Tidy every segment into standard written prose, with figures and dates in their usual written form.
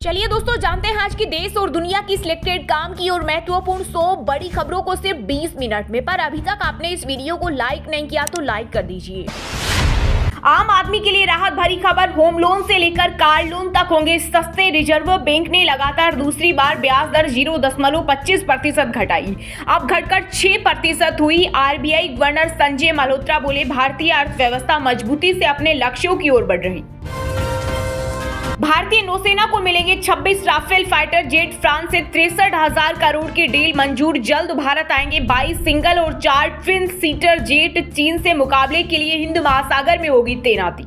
चलिए दोस्तों, जानते हैं आज की देश और दुनिया की सिलेक्टेड काम की और महत्वपूर्ण 100 बड़ी खबरों को सिर्फ 20 मिनट में। पर अभी तक आपने इस वीडियो को लाइक नहीं किया तो लाइक कर दीजिए। आम आदमी के लिए राहत भरी खबर, होम लोन से लेकर कार लोन तक होंगे सस्ते। रिजर्व बैंक ने लगातार दूसरी बार ब्याज दर 0.25% घटाई, अब घटकर 6% हुई। आरबीआई गवर्नर संजय मल्होत्रा बोले, भारतीय अर्थव्यवस्था मजबूती से अपने लक्ष्यों की ओर बढ़ रही। भारतीय नौसेना को मिलेंगे 26 राफेल फाइटर जेट, फ्रांस से 63,000 करोड़ की डील मंजूर। जल्द भारत आएंगे 22 सिंगल और 4 ट्विन सीटर जेट। चीन से मुकाबले के लिए हिंद महासागर में होगी तैनाती।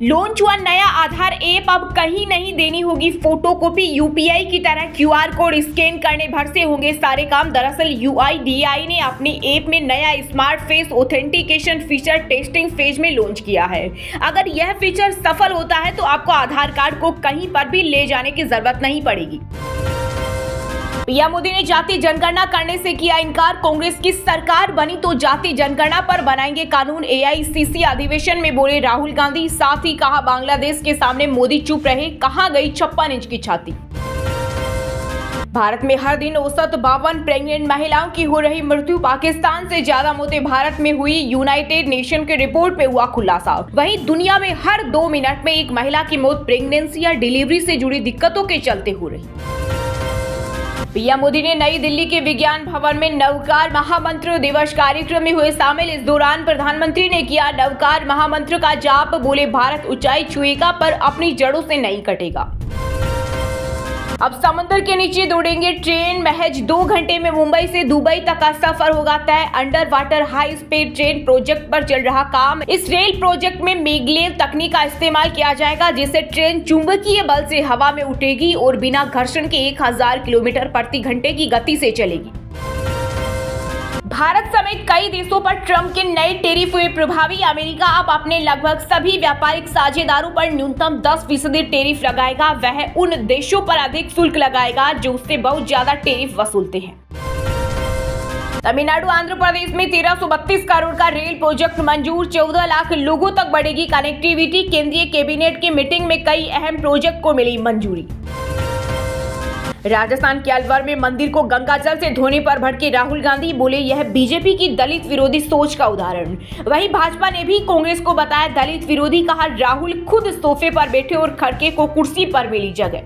लॉन्च हुआ नया आधार ऐप, अब कहीं नहीं देनी होगी फोटोकॉपी। यूपीआई की तरह क्यूआर कोड स्कैन करने भर से होंगे सारे काम। दरअसल यूआईडीएआई ने अपने ऐप में नया smart face authentication feature testing phase में लॉन्च किया है। अगर यह फीचर सफल होता है तो आपको आधार कार्ड को कहीं पर भी ले जाने की जरूरत नहीं पड़ेगी। पीएम मोदी ने जाति जनगणना करने से किया इनकार, कांग्रेस की सरकार बनी तो जाति जनगणना पर बनाएंगे कानून। एआईसीसी अधिवेशन में बोले राहुल गांधी, साथ ही कहा बांग्लादेश के सामने मोदी चुप रहे, कहां गई 56 इंच की छाती। भारत में हर दिन औसत 52 प्रेग्नेंट महिलाओं की हो रही मृत्यु, पाकिस्तान से ज्यादा मौतें भारत में हुई। यूनाइटेड नेशन के रिपोर्ट में हुआ खुलासा। वहीं दुनिया में हर 2 मिनट में एक महिला की मौत प्रेगनेंसी या डिलीवरी से जुड़ी दिक्कतों के चलते हो रही। पीएम मोदी ने नई दिल्ली के विज्ञान भवन में नवकार महामंत्र दिवस कार्यक्रम में हुए शामिल। इस दौरान प्रधानमंत्री ने किया नवकार महामंत्र का जाप, बोले भारत ऊंचाई छुएगा पर अपनी जड़ों से नहीं कटेगा। अब समुद्र के नीचे दौड़ेंगे ट्रेन, महज 2 घंटे में मुंबई से दुबई तक का सफर होगा तय। Under water high speed train project पर चल रहा काम। इस रेल प्रोजेक्ट में मैग्लेव तकनीक का इस्तेमाल किया जाएगा, जिससे ट्रेन चुंबकीय बल से हवा में उठेगी और बिना घर्षण के 1000 किलोमीटर प्रति घंटे की गति से चलेगी। भारत समेत कई देशों पर ट्रंप के नए टैरिफ हुए प्रभावी। अमेरिका अब अपने लगभग सभी व्यापारिक साझेदारों पर न्यूनतम 10% टैरिफ लगाएगा। वह उन देशों पर अधिक शुल्क लगाएगा जो उससे बहुत ज्यादा टैरिफ वसूलते हैं। तमिलनाडु आंध्र प्रदेश में 1332 करोड़ का रेल प्रोजेक्ट मंजूर, 14 लाख लोगों तक बढ़ेगी कनेक्टिविटी। केंद्रीय कैबिनेट की मीटिंग में कई अहम प्रोजेक्ट को मिली मंजूरी। राजस्थान के अलवर में मंदिर को गंगा जल से धोने पर भड़के राहुल गांधी, बोले यह बीजेपी की दलित विरोधी सोच का उदाहरण। वहीं भाजपा ने भी कांग्रेस को बताया दलित विरोधी, कहा राहुल खुद सोफे पर बैठे और खड़के को कुर्सी पर मिली जगह।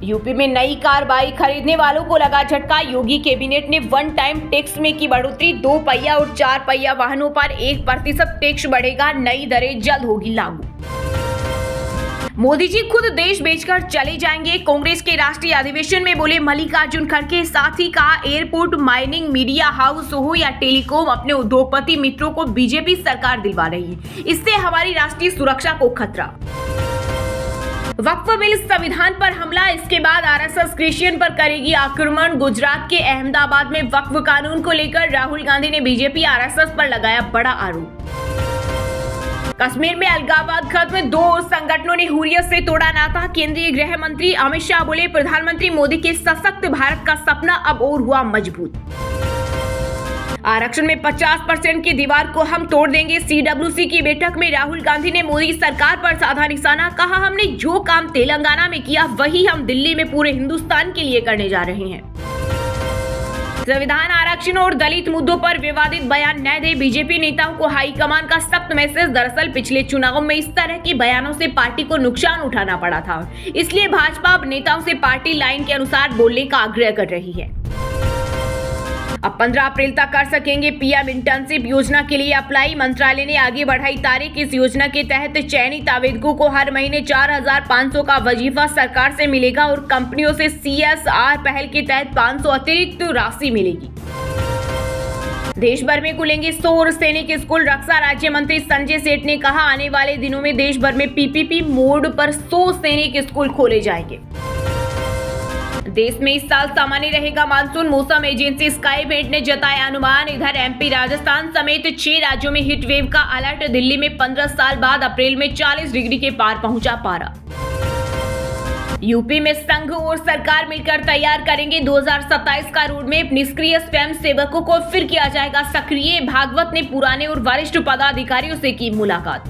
यूपी में नई कार बाइक खरीदने वालों को लगा झटका, योगी कैबिनेट ने वन टाइम टैक्स में की बढ़ोतरी। 2 पहिया और 4 पहिया वाहनों पर 1% टैक्स बढ़ेगा, नई दरें जल्द होगी लागू। मोदी जी खुद देश बेचकर चले जाएंगे, कांग्रेस के राष्ट्रीय अधिवेशन में बोले मल्लिकार्जुन खड़गे। साथ ही कहा एयरपोर्ट, माइनिंग, मीडिया हाउस हो या टेलीकॉम, अपने उद्योगपति मित्रों को बीजेपी सरकार दिलवा रही, इससे हमारी राष्ट्रीय सुरक्षा को खतरा। वक्फ बिल, संविधान पर हमला, इसके बाद आरएसएस क्रिश्चियन पर करेगी आक्रमण। गुजरात के अहमदाबाद में वक्फ कानून को लेकर राहुल गांधी ने बीजेपी आरएसएस पर लगाया बड़ा आरोप। कश्मीर में अलगाववाद खत्म, 2 और संगठनों ने हुर्रियत से तोड़ा नाता। केंद्रीय गृह मंत्री अमित शाह बोले प्रधानमंत्री मोदी के सशक्त भारत का सपना अब और हुआ मजबूत। आरक्षण में 50% की दीवार को हम तोड़ देंगे, सीडब्ल्यूसी की बैठक में राहुल गांधी ने मोदी सरकार पर साधा निशाना। कहा हमने जो काम तेलंगाना में किया वही हम दिल्ली में पूरे हिंदुस्तान के लिए करने जा रहे हैं। संविधान, आरक्षण और दलित मुद्दों पर विवादित बयान न दे, बीजेपी नेताओं को हाईकमान का सख्त मैसेज। दरअसल पिछले चुनाव में इस तरह के बयानों से पार्टी को नुकसान उठाना पड़ा था, इसलिए भाजपा अब नेताओं से पार्टी लाइन के अनुसार बोलने का आग्रह कर रही है। अब 15 अप्रैल तक कर सकेंगे पीएम इंटर्नशिप योजना के लिए अप्लाई, मंत्रालय ने आगे बढ़ाई तारीख। इस योजना के तहत चयनित आवेदकों को हर महीने 4500 का वजीफा सरकार से मिलेगा और कंपनियों से CSR पहल के तहत 500 अतिरिक्त राशि मिलेगी। देश भर में खुलेंगे 100 और सैनिक स्कूल, रक्षा राज्य मंत्री संजय सेठ ने कहा आने वाले दिनों में देश भर में PPP मोड पर 100 सैनिक स्कूल खोले जाएंगे। देश में इस साल सामान्य रहेगा मानसून, मौसम एजेंसी स्काईमेट ने जताया अनुमान। इधर एमपी, राजस्थान समेत 6 राज्यों में हीट वेव का अलर्ट। दिल्ली में 15 साल बाद अप्रैल में 40 डिग्री के पार पहुंचा पारा। यूपी में संघ और सरकार मिलकर तैयार करेंगे 2027 का रोड मैप। निष्क्रिय स्वयं सेवकों को फिर किया जाएगा सक्रिय। भागवत ने पुराने और वरिष्ठ पदाधिकारियों से की मुलाकात।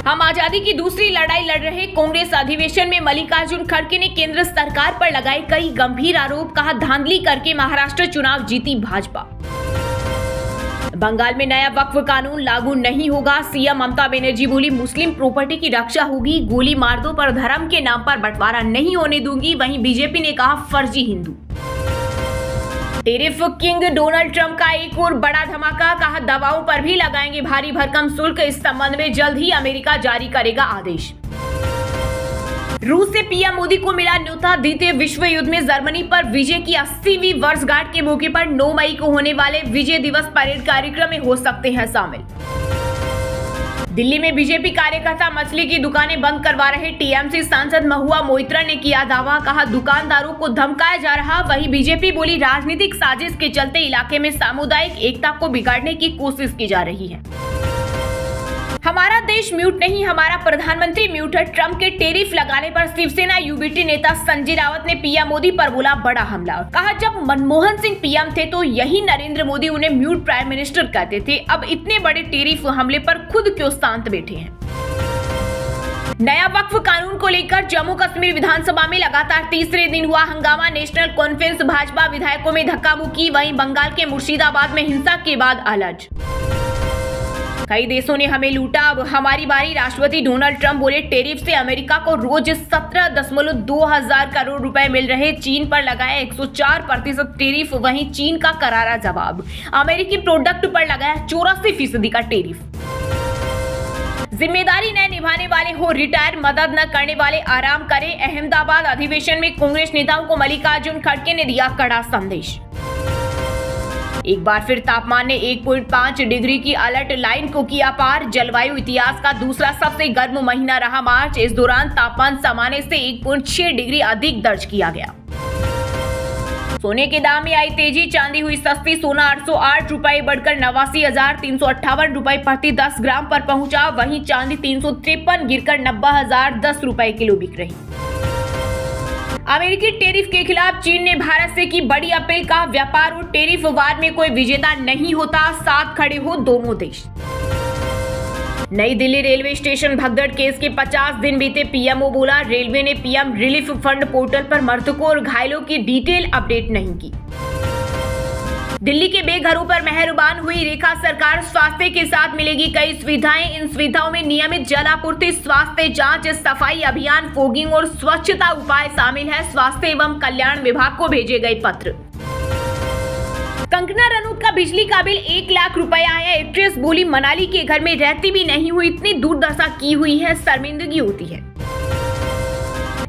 हम आजादी की दूसरी लड़ाई लड़ रहे कांग्रेस अधिवेशन में मल्लिकार्जुन खड़गे ने केंद्र सरकार पर लगाए कई गंभीर आरोप, कहा धांधली करके महाराष्ट्र चुनाव जीती भाजपा। बंगाल में नया वक्फ कानून लागू नहीं होगा, सीएम ममता बनर्जी बोली मुस्लिम प्रॉपर्टी की रक्षा होगी, गोली मार दो पर धर्म के नाम पर बंटवारा नहीं होने दूंगी। वहीं बीजेपी ने कहा फर्जी Hindu. Tariff king Donald Trump का एक और बड़ा धमाका, कहा दवाओं पर भी लगाएंगे भारी भरकम शुल्क, इस संबंध में जल्द ही अमेरिका जारी करेगा आदेश। रूस से पीएम मोदी को मिला न्योता, द्वितीय विश्व युद्ध में जर्मनी पर विजय की 80वीं वर्षगांठ के मौके पर 9 मई को होने वाले विजय दिवस परेड कार्यक्रम में हो सकते हैं शामिल। दिल्ली में बीजेपी कार्यकर्ता मछली की दुकानें बंद करवा रहे, टीएमसी सांसद महुआ मोइत्रा ने किया दावा, कहा दुकानदारों को धमकाया जा रहा। वहीं बीजेपी बोली राजनीतिक साजिश के चलते इलाके में सामुदायिक एकता को बिगाड़ने की कोशिश की जा रही है। हमारा देश म्यूट नहीं, हमारा प्रधानमंत्री म्यूट है। ट्रंप के टेरिफ लगाने पर शिवसेना यूबीटी नेता संजय राउत ने पीएम मोदी पर बोला बड़ा हमला, कहा जब मनमोहन सिंह पीएम थे तो यही नरेंद्र मोदी उन्हें म्यूट प्राइम मिनिस्टर कहते थे, अब इतने बड़े टेरिफ हमले पर खुद क्यों शांत बैठे हैं। नया वक्फ कानून को लेकर जम्मू कश्मीर विधानसभा में लगातार तीसरे दिन हुआ हंगामा, नेशनल कॉन्फ्रेंस भाजपा विधायकों में धक्का मुक्की। वहीं बंगाल के मुर्शिदाबाद में हिंसा के बाद अलर्ट, कई देशों ने हमें लूटा, अब हमारी बारी। राष्ट्रपति डोनाल्ड ट्रंप बोले टेरिफ से अमेरिका को रोज 17.2 हजार करोड़ रुपए मिल रहे, चीन पर लगाया 104% टेरिफ। वहीं चीन का करारा जवाब, अमेरिकी प्रोडक्ट पर लगाया 84% का टेरिफ। जिम्मेदारी न निभाने वाले हो रिटायर, मदद न करने वाले आराम करें। अहमदाबाद अधिवेशन में कांग्रेस नेताओं को मल्लिकार्जुन खड़गे ने दिया कड़ा संदेश। एक बार फिर तापमान ने 1.5 डिग्री की अलर्ट लाइन को किया पार, जलवायु इतिहास का दूसरा सबसे गर्म महीना रहा मार्च। इस दौरान तापमान सामान्य से 1.6 डिग्री अधिक दर्ज किया गया। सोने के दाम में आई तेजी, चांदी हुई सस्ती, सोना 808 रुपए बढ़कर 89,358 रुपए प्रति 10 ग्राम पर पहुंचा। वहीं चांदी 353 गिरकर 90,010 रुपए किलो बिक रही। अमेरिकी टेरिफ के खिलाफ चीन ने भारत से की बड़ी अपील, का व्यापार और टेरिफ वार में कोई विजेता नहीं होता, साथ खड़े हो दोनों देश। नई दिल्ली रेलवे स्टेशन भगदड़ केस के 50 दिन बीते, पीएमओ बोला रेलवे ने पीएम रिलीफ फंड पोर्टल पर मृतकों और घायलों की डिटेल अपडेट नहीं की। दिल्ली के बेघरों पर मेहरबान हुई रेखा सरकार, स्वास्थ्य के साथ मिलेगी कई सुविधाएं। इन सुविधाओं में नियमित जल आपूर्ति, स्वास्थ्य जांच, सफाई अभियान, फोगिंग और स्वच्छता उपाय शामिल है। स्वास्थ्य एवं कल्याण विभाग को भेजे गए पत्र। कंगना रनौत का बिजली का बिल 1 लाख रुपए आया, एक्ट्रेस बोली मनाली के घर में रहती भी नहीं हुई, इतनी दुर्दशा की हुई है, शर्मिंदगी होती है।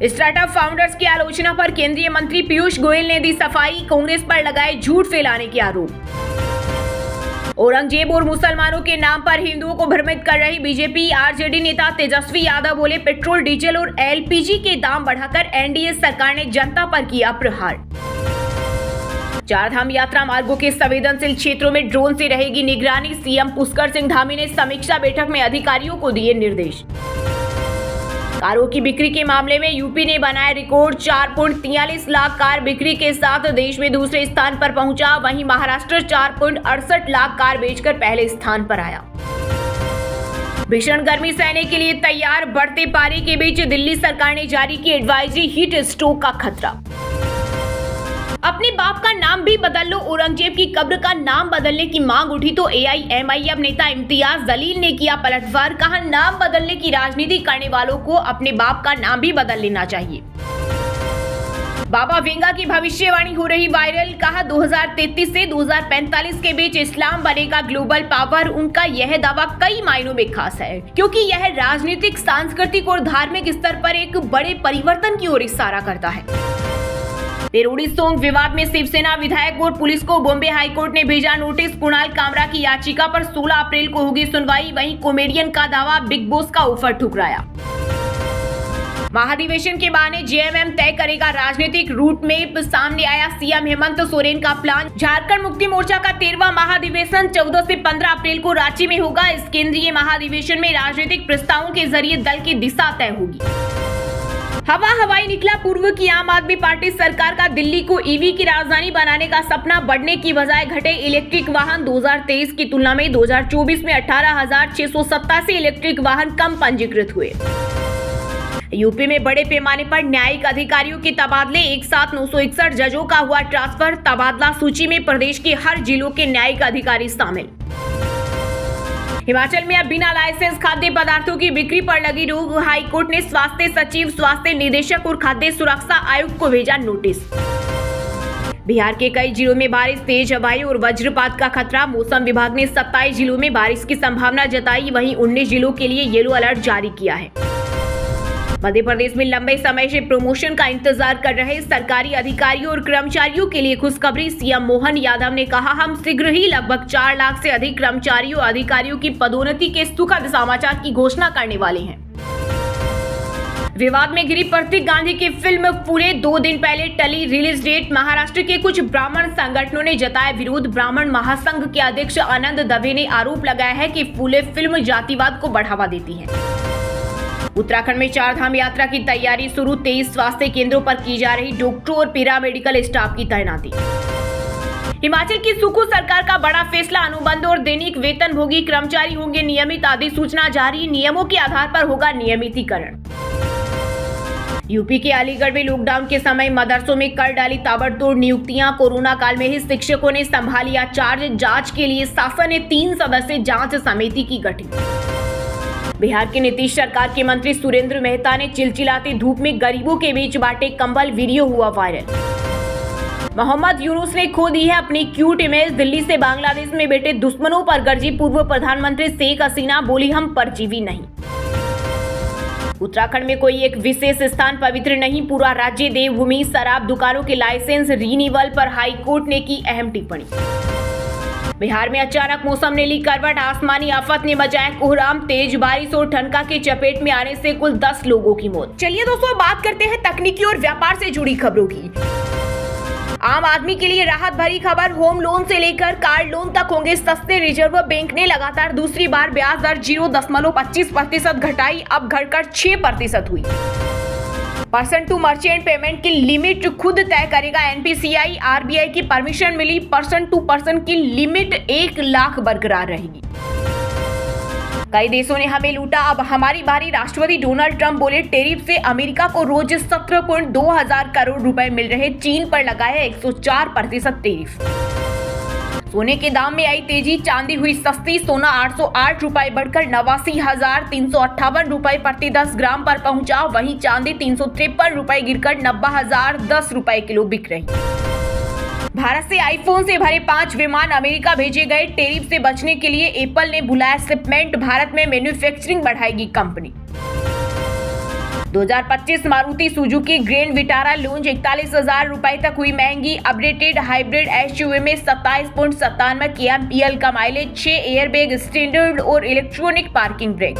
स्टार्टअप फाउंडर्स की आलोचना पर केंद्रीय मंत्री पीयूष गोयल ने दी सफाई, कांग्रेस पर लगाए झूठ फैलाने के आरोप। औरंगजेब और मुसलमानों के नाम पर हिंदुओं को भ्रमित कर रही बीजेपी, आरजेडी नेता तेजस्वी यादव बोले पेट्रोल, डीजल और एलपीजी के दाम बढ़ाकर एनडीए सरकार ने जनता पर किया प्रहार। चारधाम यात्रा मार्गों के संवेदनशील क्षेत्रों में ड्रोन से रहेगी निगरानी, सीएम पुष्कर सिंह धामी ने समीक्षा बैठक में अधिकारियों को दिए निर्देश। कारों की बिक्री के मामले में यूपी ने बनाया रिकॉर्ड, 4.43 लाख कार बिक्री के साथ देश में दूसरे स्थान पर पहुंचा। वहीं महाराष्ट्र 4.68 लाख कार बेचकर पहले स्थान पर आया। भीषण गर्मी सहने के लिए तैयार, बढ़ते पारे के बीच दिल्ली सरकार ने जारी की एडवाइजरी, हीट स्ट्रोक का खतरा। अपने बाप का नाम भी बदल लो, औरंगजेब की कब्र का नाम बदलने की मांग उठी तो एआईएमआईएम नेता इम्तियाज जलील ने किया पलटवार, कहा नाम बदलने की राजनीति करने वालों को अपने बाप का नाम भी बदल लेना चाहिए। बाबा वेंगा की भविष्यवाणी हो रही वायरल, कहा 2033 से 2045 के बीच इस्लाम बनेगा ग्लोबल पावर। उनका यह दावा कई मायनों में खास है क्योंकि यह राजनीतिक, सांस्कृतिक और धार्मिक स्तर पर एक बड़े परिवर्तन की ओर इशारा करता है। पेरोडी सॉन्ग विवाद में शिवसेना विधायक और पुलिस को बॉम्बे हाईकोर्ट ने भेजा नोटिस, कुणाल कामरा की याचिका पर 16 अप्रैल को होगी सुनवाई। वहीं कॉमेडियन का दावा, बिग बॉस का ऑफर ठुकराया। महाधिवेशन के बहाने जेएमएम तय करेगा राजनीतिक रूट मैप, सामने आया सीएम हेमंत सोरेन का प्लान। झारखंड मुक्ति मोर्चा का 13वां महाधिवेशन 14 से 15 अप्रैल को रांची में होगा। इस केंद्रीय महाधिवेशन में राजनीतिक प्रस्तावों के जरिए दल की दिशा तय होगी। हवा हवाई निकला पूर्व की आम आदमी पार्टी सरकार का दिल्ली को ईवी की राजधानी बनाने का सपना। बढ़ने की बजाय घटे इलेक्ट्रिक वाहन। 2023 की तुलना में 2024 में 18,687 इलेक्ट्रिक वाहन कम पंजीकृत हुए। यूपी में बड़े पैमाने पर न्यायिक अधिकारियों के तबादले। एक साथ 961 जजों का हुआ ट्रांसफर। तबादला सूची में प्रदेश के हर जिलों के न्यायिक अधिकारी शामिल। हिमाचल में अब बिना लाइसेंस खाद्य पदार्थों की बिक्री पर लगी रोक। हाईकोर्ट ने स्वास्थ्य सचिव, स्वास्थ्य निदेशक और खाद्य सुरक्षा आयुक्त को भेजा नोटिस। बिहार के कई जिलों में बारिश, तेज हवाएं और वज्रपात का खतरा। मौसम विभाग ने 27 जिलों में बारिश की संभावना जताई। वहीं 19 जिलों के लिए येलो अलर्ट जारी किया है। मध्य प्रदेश में लंबे समय से प्रमोशन का इंतजार कर रहे सरकारी अधिकारियों और कर्मचारियों के लिए खुशखबरी। सीएम मोहन यादव ने कहा, हम शीघ्र ही लगभग 4 लाख से अधिक कर्मचारियों और अधिकारियों की पदोन्नति के सुखद समाचार की घोषणा करने वाले हैं। विवाद में घिरी प्रतीक गांधी की फिल्म फूले 2 दिन पहले टली रिलीज डेट। महाराष्ट्र के कुछ ब्राह्मण संगठनों ने जताया विरोध। ब्राह्मण महासंघ के अध्यक्ष आनंद दवे ने आरोप लगाया है कि फूले फिल्म जातिवाद को बढ़ावा देती है। उत्तराखंड में 4 धाम यात्रा की तैयारी शुरू। 23 स्वास्थ्य केंद्रों पर की जा रही डॉक्टरों और पैरामेडिकल स्टाफ की तैनाती। हिमाचल की सुखू सरकार का बड़ा फैसला। अनुबंध और दैनिक वेतनभोगी कर्मचारी होंगे नियमित। अधिसूचना जारी। नियमों के आधार पर होगा नियमितीकरण। यूपी के अलीगढ़ में लॉकडाउन के समय मदरसों में कर डाली ताबड़तोड़ नियुक्तियां। कोरोना काल में ही शिक्षकों ने संभालिया चार्ज। जांच के लिए शासन ने 3 सदस्यीय जांच समिति की गठित। बिहार के नीतीश सरकार के मंत्री सुरेंद्र मेहता ने चिलचिलाती धूप में गरीबों के बीच बांटे कंबल। वीडियो हुआ वायरल। मोहम्मद यूनुस ने खो दी है अपनी क्यूट इमेज। दिल्ली से बांग्लादेश में बैठे दुश्मनों पर गरजी पूर्व प्रधानमंत्री शेख हसीना। बोली, हम परजीवी नहीं। उत्तराखंड में कोई एक विशेष स्थान पवित्र नहीं, पूरा राज्य देवभूमि। शराब दुकानों के लाइसेंस रिन्यूअल पर हाईकोर्ट ने की अहम टिप्पणी। बिहार में अचानक मौसम ने ली करवट। आसमानी आफत ने मचाया कोहराम। तेज बारिश और ठनका के चपेट में आने से कुल 10 लोगों की मौत। चलिए दोस्तों, बात करते हैं तकनीकी और व्यापार से जुड़ी खबरों की। आम आदमी के लिए राहत भरी खबर। होम लोन से लेकर कार लोन तक होंगे सस्ते। रिजर्व बैंक ने लगातार दूसरी बार ब्याज दर 0.25% घटाई। अब घटकर 6% हुई। पर्सन टू मर्चेंट पेमेंट की लिमिट खुद तय करेगा एनपीसीआई। आरबीआई की परमिशन मिली। पर्सन टू पर्सन की लिमिट 1 लाख बरकरार रहेगी। कई देशों ने हमें लूटा, अब हमारी बारी। राष्ट्रपति डोनाल्ड ट्रंप बोले, टैरिफ से अमेरिका को रोज 17.2 हजार करोड़ रुपए मिल रहे। चीन पर लगाया 104% टैरिफ। सोने के दाम में आई तेजी। चांदी हुई सस्ती। सोना 808 रुपए बढ़कर 89,358 रुपए प्रति 10 ग्राम पर पहुंचा। वहीं चांदी 353 रुपए गिरकर 90,010 रुपए किलो बिक रही। भारत से आईफोन से भरे 5 विमान अमेरिका भेजे गए। टैरिफ से बचने के लिए एप्पल ने बुलाया शिपमेंट। भारत में मैन्युफैक्चरिंग बढ़ाएगी company. 2025 Maruti Suzuki grand Vitara launch. 41,000 रुपए तक हुई महंगी। अपडेटेड हाइब्रिड एसयूवी में 27.97 kmpl का माइलेज। 6 एयरबैग, स्टैंडर्ड और electronic parking brake.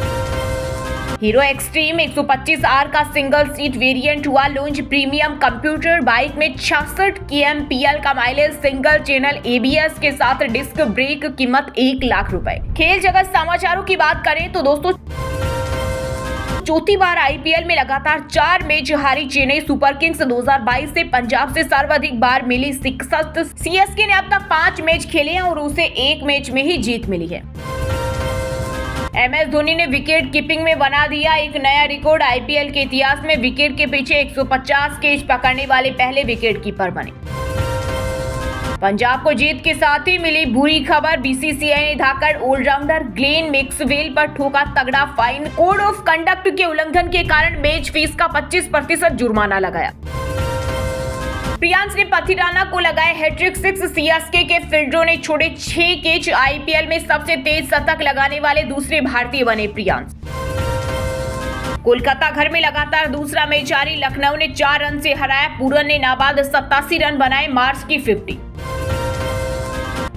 Hero extreme 125R का सिंगल सीट वेरिएंट हुआ लॉन्च। प्रीमियम कंप्यूटर बाइक में 66 kmpl का माइलेज। सिंगल चैनल ABS के साथ डिस्क ब्रेक। कीमत 1 लाख रुपए। खेल जगत समाचारों की बात करें तो दोस्तों, चौथी बार आईपीएल में लगातार 4 मैच हारी चेन्नई सुपर किंग्स। 2022 से पंजाब से सर्वाधिक बार मिली शिकस्त। सीएसके ने अब तक 5 मैच खेले हैं और उसे 1 मैच में ही जीत मिली है। MS धोनी ने विकेट कीपिंग में बना दिया एक नया रिकॉर्ड। आईपीएल के इतिहास में विकेट के पीछे 150 कैच पकड़ने वाले पहले विकेट कीपर बने। पंजाब को जीत के साथ ही मिली बुरी खबर। बीसीसीआई ने धाकड़ ऑलराउंडर ग्लेन मैक्सवेल पर ठोका तगड़ा फाइन। कोड ऑफ कंडक्ट के उल्लंघन के कारण मैच फीस का 25% जुर्माना लगाया। प्रियांश ने पथिराना को लगाए हैट्रिक 6। सीएसके के फील्डरों ने छोड़े 6 कैच। आईपीएल में सबसे तेज शतक लगाने वाले दूसरे भारतीय बने प्रियांश। कोलकाता घर में लगातार दूसरा मैच जारी। लखनऊ ने 4 रन से हराया। पूरन ने नाबाद 87 रन बनाए। मार्च की 50।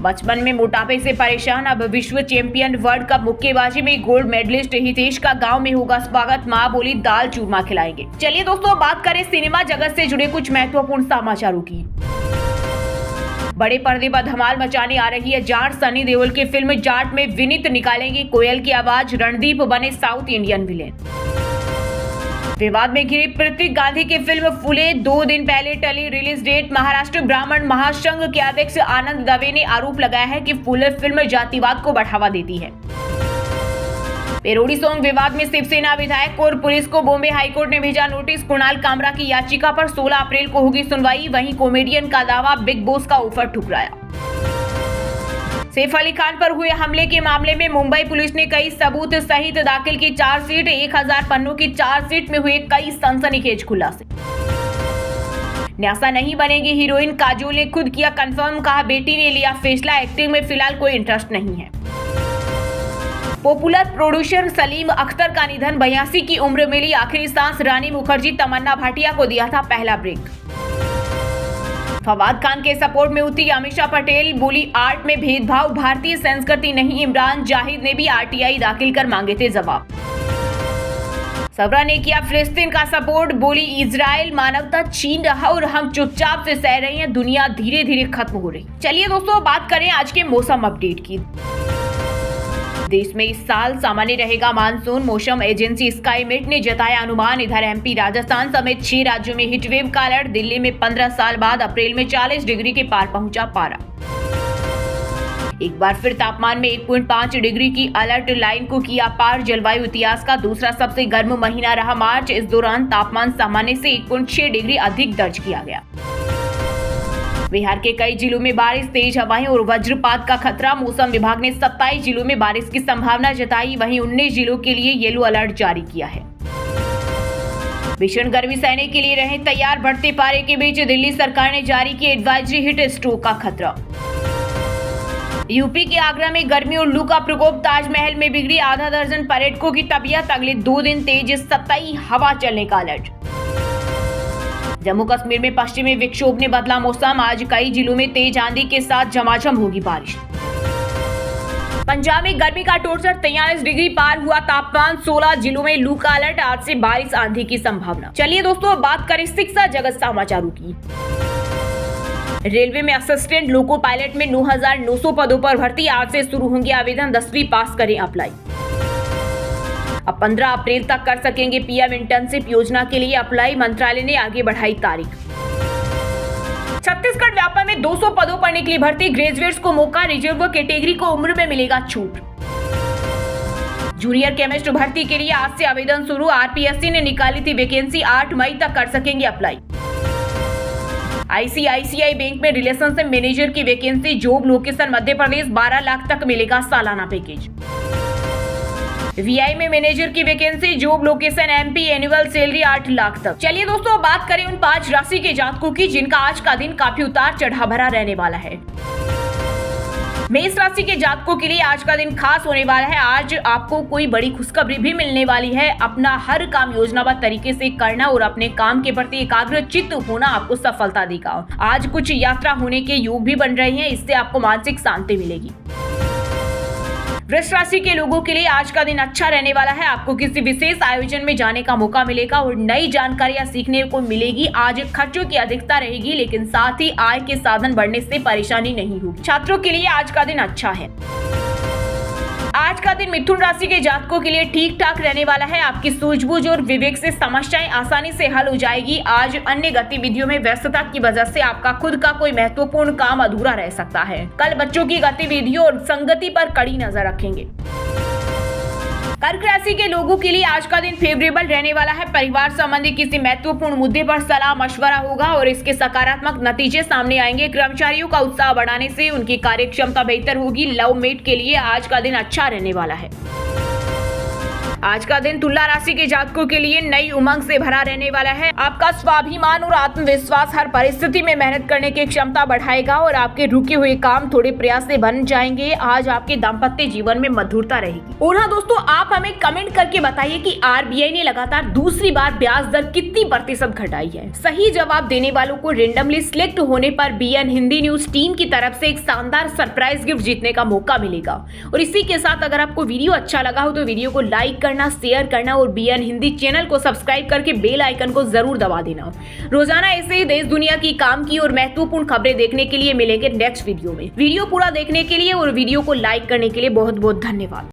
बचपन में मोटापे से परेशान, अब विश्व चैंपियन। वर्ल्ड कप मुक्केबाजी में गोल्ड मेडलिस्ट हितेश का गांव में होगा स्वागत। मां बोली दाल चूरमा खिलाएंगे। चलिए दोस्तों, बात करें सिनेमा जगत से जुड़े कुछ महत्वपूर्ण समाचारों की। बड़े पर्दे पर धमाल मचाने आ रही है जाट। सनी देओल की फिल्म जाट में विनीत निकालेंगे कोयल की आवाज। रणदीप बने साउथ इंडियन विलेन। विवाद में घिरी प्रतीक गांधी की फिल्म फूले 2 दिन पहले टली रिलीज डेट। महाराष्ट्र ब्राह्मण महासंघ के अध्यक्ष आनंद दवे ने आरोप लगाया है कि फूले फिल्म जातिवाद को बढ़ावा देती है। पेरोडी सॉन्ग विवाद में शिवसेना विधायक और पुलिस को बॉम्बे हाईकोर्ट ने भेजा नोटिस। कुणाल कामरा की याचिका पर 16 अप्रैल को होगी सुनवाई। वहीं कॉमेडियन का दावा, बिग बॉस का ऑफर ठुकराया। सैफ अली खान पर हुए हमले के मामले में मुंबई पुलिस ने कई सबूत सहित दाखिल की चार्जशीट। 1000 पन्नों की चार्जशीट में हुए कई सनसनीखेज खुलासे। न्यासा नहीं बनेगी हीरोइन, काजोल ने खुद किया कंफर्म। कहा, बेटी ने लिया फैसला, एक्टिंग में फिलहाल कोई इंटरेस्ट नहीं है। पॉपुलर प्रोड्यूसर सलीम अख्तर का निधन, 82 की उम्र में ली आखिरी सांस। रानी मुखर्जी तमन्ना भाटिया को दिया था पहला ब्रेक। फवाद खान के सपोर्ट में उतरी अमीषा पटेल, बोली आर्ट में भेदभाव भारतीय संस्कृति नहीं। इमरान जाहिद ने भी आरटीआई दाखिल कर मांगे थे जवाब। सबरा ने किया फिलिस्तीन का सपोर्ट, बोली इजराइल मानवता छीन रहा और हम चुपचाप से सह रहे हैं, दुनिया धीरे धीरे खत्म हो रही। चलिए दोस्तों, बात करें आज के मौसम अपडेट की। देश में इस साल सामान्य रहेगा मानसून। मौसम एजेंसी स्काईमेट ने जताया अनुमान। इधर एमपी, राजस्थान समेत 6 राज्यों में हीटवेव का अलर्ट। दिल्ली में 15 साल बाद अप्रैल में 40 डिग्री के पार पहुंचा पारा। एक बार फिर तापमान में 1.5 डिग्री की अलर्ट लाइन को किया पार। जलवायु इतिहास का दूसरा सबसे गर्म महीना रहा मार्च। इस दौरान तापमान सामान्य से 1.6 डिग्री अधिक दर्ज किया गया। बिहार के कई जिलों में बारिश, तेज हवाएं और वज्रपात का खतरा। मौसम विभाग ने 27 जिलों में बारिश की संभावना जताई। वहीं 19 जिलों के लिए येलो अलर्ट जारी किया है। भीषण गर्मी सहने के लिए रहें तैयार। बढ़ते पारे के बीच दिल्ली सरकार ने जारी की एडवाइजरी, हीट स्ट्रोक का खतरा। यूपी के आगरा में गर्मी और लू का प्रकोप। ताजमहल में बिगड़ी आधा दर्जन पर्यटकों की तबीयत। अगले 2 दिन तेज सतही हवा चलने का अलर्ट। जम्मू कश्मीर में पश्चिमी विक्षोभ ने बदला मौसम। आज कई जिलों में तेज आंधी के साथ झमाझम होगी बारिश। पंजाब में गर्मी का टॉर्चर, 43 डिग्री पार हुआ तापमान। 16 जिलों में लू का अलर्ट। आज से बारिश आंधी की संभावना। चलिए दोस्तों, बात करें शिक्षा जगत समाचारों की। रेलवे में असिस्टेंट लोको पायलट में 9,900 पदों पर भर्ती। आज से शुरू होंगे आवेदन। 10वीं पास करें अप्लाई। अब 15 अप्रैल तक कर सकेंगे पीएम इंटर्नशिप योजना के लिए अप्लाई। मंत्रालय ने आगे बढ़ाई तारीख। छत्तीसगढ़ व्यापा में 200 पदों पर निकली भर्ती। ग्रेजुएट्स को मौका। रिजर्व कैटेगरी को उम्र में मिलेगा छूट। जूनियर केमिस्ट भर्ती के लिए आज से आवेदन शुरू। आरपीएससी ने निकाली थी वैकेंसी। 8 मई तक कर सकेंगे अप्लाई। आईसीआईसीआई बैंक में रिलेशनशिप मैनेजर की vacancy. Job location Madhya Pradesh. 12 lakh तक मिलेगा सालाना पैकेज। वीआई में मैनेजर की vacancy. Job location MP. Annual salary 8 lakh तक। चलिए दोस्तों, बात करें उन 5 राशि के जातकों की जिनका आज का दिन काफी उतार चढ़ाव भरा रहने वाला है। मेष राशि के जातकों के लिए आज का दिन खास होने वाला है। आज आपको कोई बड़ी खुशखबरी भी मिलने वाली है। अपना हर काम योजनाबद्ध तरीके से करना और अपने काम के प्रति एकाग्रचित्त होना आपको सफलता देगा। आज कुछ यात्रा होने के योग भी बन रहे हैं, इससे आपको मानसिक शांति मिलेगी। वृष राशि के लोगों के लिए आज का दिन अच्छा रहने वाला है। आपको किसी विशेष आयोजन में जाने का मौका मिलेगा और नई जानकारियां सीखने को मिलेगी। आज खर्चों की अधिकता रहेगी, लेकिन साथ ही आय के साधन बढ़ने से परेशानी नहीं होगी। छात्रों के लिए आज का दिन अच्छा है। आज का दिन मिथुन राशि के जातकों के लिए ठीक ठाक रहने वाला है। आपकी सूझबूझ और विवेक से समस्याएं आसानी से हल हो जाएगी। आज अन्य गतिविधियों में व्यस्तता की वजह से आपका खुद का कोई महत्वपूर्ण काम अधूरा रह सकता है। कल बच्चों की गतिविधियों और संगति पर कड़ी नजर रखेंगे। कर्क राशि के लोगों के लिए आज का दिन फेवरेबल रहने वाला है। परिवार संबंधी किसी महत्वपूर्ण मुद्दे पर सलाह मशवरा होगा और इसके सकारात्मक नतीजे सामने आएंगे। कर्मचारियों का उत्साह बढ़ाने से उनकी कार्य क्षमता बेहतर होगी। लव मेट के लिए आज का दिन अच्छा रहने वाला है। आज का दिन तुला राशि के जातकों के लिए नई उमंग से भरा रहने वाला है। आपका स्वाभिमान और आत्मविश्वास हर परिस्थिति में मेहनत करने की क्षमता बढ़ाएगा और आपके रुके हुए काम थोड़े प्रयास से बन जाएंगे। आज आपके दाम्पत्य जीवन में मधुरता रहेगी। और हाँ दोस्तों, आप हमें कमेंट करके बताइए कि आरबीआई ने लगातार दूसरी बार ब्याज दर कितनी प्रतिशत घटाई है। सही जवाब देने वालों को रेंडमली सिलेक्ट होने पर बीएन हिंदी न्यूज टीम की तरफ से एक शानदार सरप्राइज गिफ्ट जीतने का मौका मिलेगा। और इसी के साथ अगर आपको वीडियो अच्छा लगा हो तो वीडियो को लाइक करना, शेयर करना और बीएन हिंदी चैनल को सब्सक्राइब करके बेल आइकन को जरूर दबा देना। रोजाना ऐसे ही देश दुनिया की काम की और महत्वपूर्ण खबरें देखने के लिए मिलेंगे नेक्स्ट वीडियो में। वीडियो पूरा देखने के लिए और वीडियो को लाइक करने के लिए बहुत बहुत धन्यवाद।